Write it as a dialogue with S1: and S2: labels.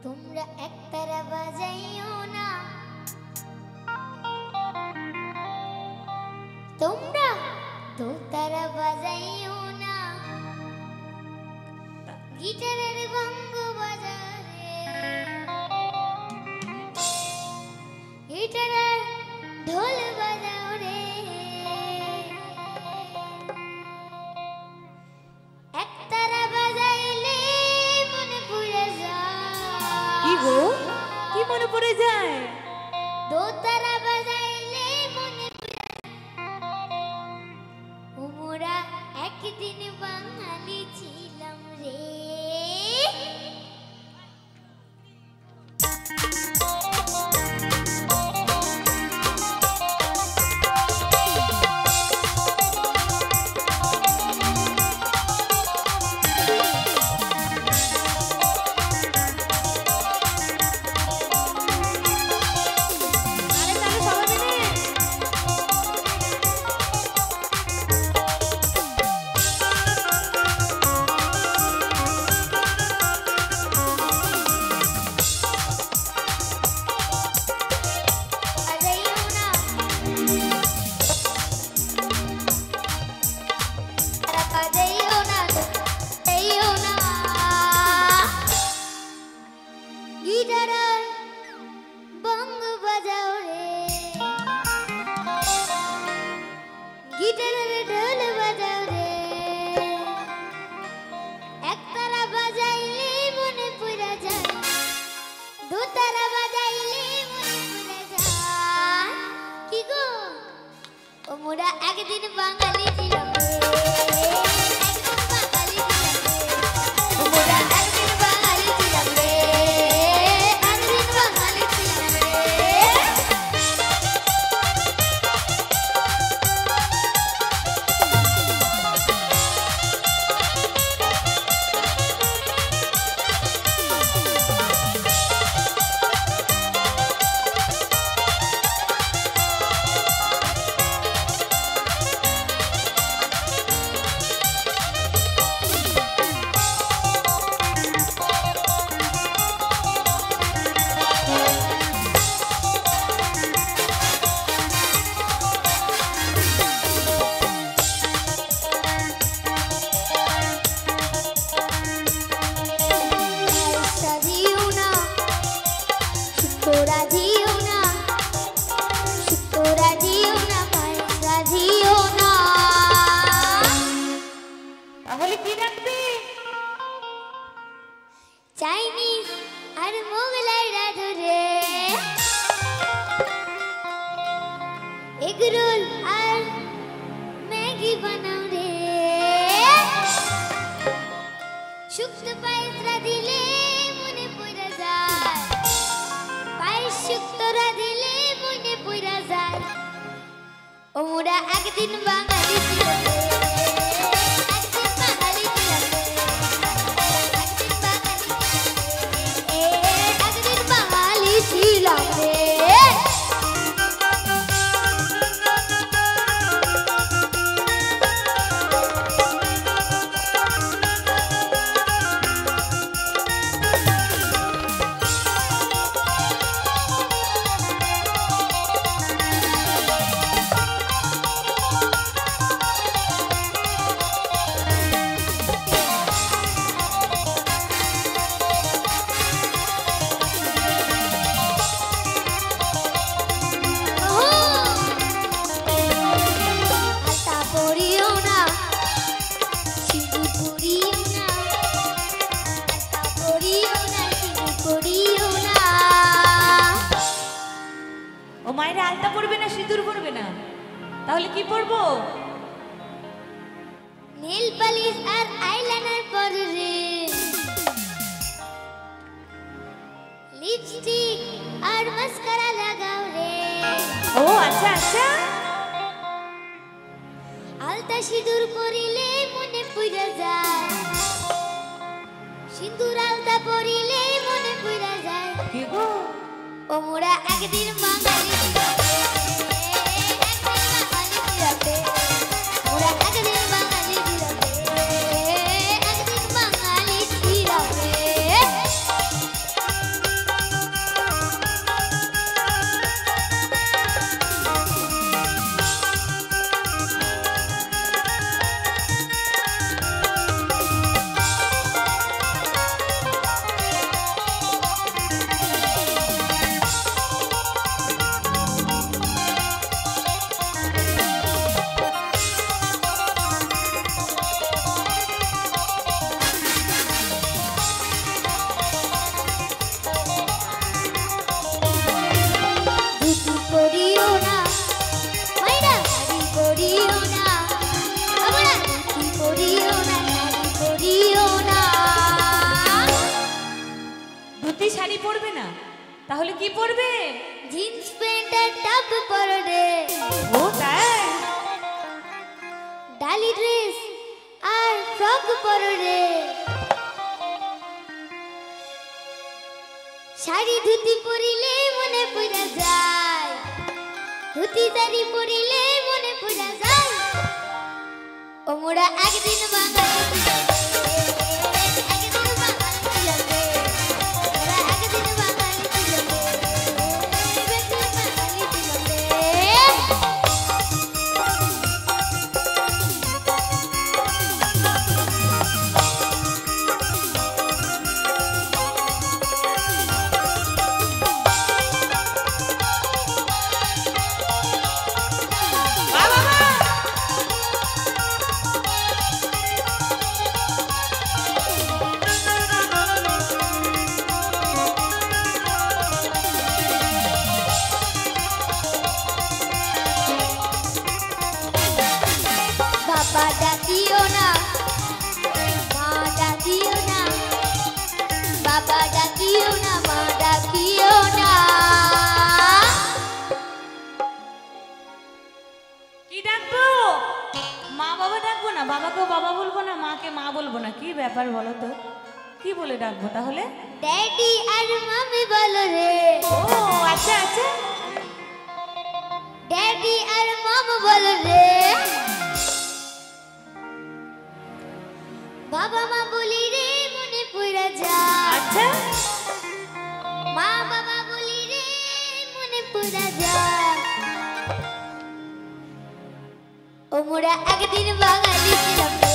S1: তোমরা একতারা বাজাইও না, তোমরা দোতারা বাজাইও না, গিটারের ভঙ্গ বাজাও রে, গিটারের ঢোল বাজাও রে, একতারা বাজাইলে মনে পড়ে যায়।
S2: কি গো, কি মনে পড়ে যায়?
S1: দোতারা বাজাইলে মনে পড়ে ওমরা একদিন বাঙালি ছিলাম রে। ওমরা একদিন বাঙালি ছিলাম রে, একদিন বাঙালি ছিলাম রে, ওমরা একদিন বাঙালি ছিলাম রে, একদিন বাঙালি ছিলাম রে। চাইনিজ আর মোগলাই রাঁধো রে, এগরোল আর ম্যাগি বানাও রে, শুক্তো পায়েস রাঁধিলে মনে পড়ে যায়, পায়েস শুক্তো রাঁধিলে মনে পড়ে যায়। ওমরা একদিন বাঙালি ছিলাম রে, একদিন বাঙালি ছিলাম রে, একদিন বাঙালি ছিলাম রে।
S2: ও মায়ের আলতা পড়বে না, সিঁদুর পড়বে না, তাহলে কি পরবো?
S1: নীল পালিশ আর আইলাইনার পর রে, লিপস্টিক আর মাস্কারা লাগাও রে।
S2: ও আচ্ছা আচ্ছা,
S1: আলতা সিঁদুর পরিলে মনে পড়ে যায়, সিঁদুর আলতা পরিলে মনে পড়ে যায়।
S2: কি গো,
S1: ওমরা একদিন বাঙালি ছিলাম রে, একদিন বাঙালি ছিলাম রে, ওমরা একদিন বাঙালি ছিলাম রে, একদিন বাঙালি ছিলাম রে।
S2: শাড়ি পরবে না, তাহলে কি পরবে?
S1: জিন্স প্যান্ট আর টপ পরো রে,
S2: ও তাই?
S1: ডালি ড্রেস আর ফ্রক পরো রে, শাড়ি ধুতি পরিলে মনে পড়া যায়, ধুতি শাড়ি পরিলে মনে পড়া যায়, ও মোরা একদিন বাঙালি ছিলাম রে, একদিন বাঙালি ছিলাম রে, মোরা একদিন বাঙালি ছিলাম রে, একদিন বাঙালি ছিলাম রে। বাবা ডাকিও না, মা ডাকিও না, বাবা ডাকিও না, মা ডাকিও না।
S2: কি ডাকবো? মা বাবা ডাকবো না, বাবাকেও বাবা বলবো না, মাকে মা বলবো না, কি ব্যাপার বলো তো? কি বলে ডাকবো তাহলে?
S1: ড্যাডি আর মামি বলো রে,
S2: ও আচ্ছা আচ্ছা।
S1: ড্যাডি আর মামা বলো রে, বাবা মা বলি রে মনে পড়া যায়,
S2: আচ্ছা
S1: মা বাবা বলি রে মনে পড়া যায়, ও মোরা একদিন বাঙালি ছিলাম রে,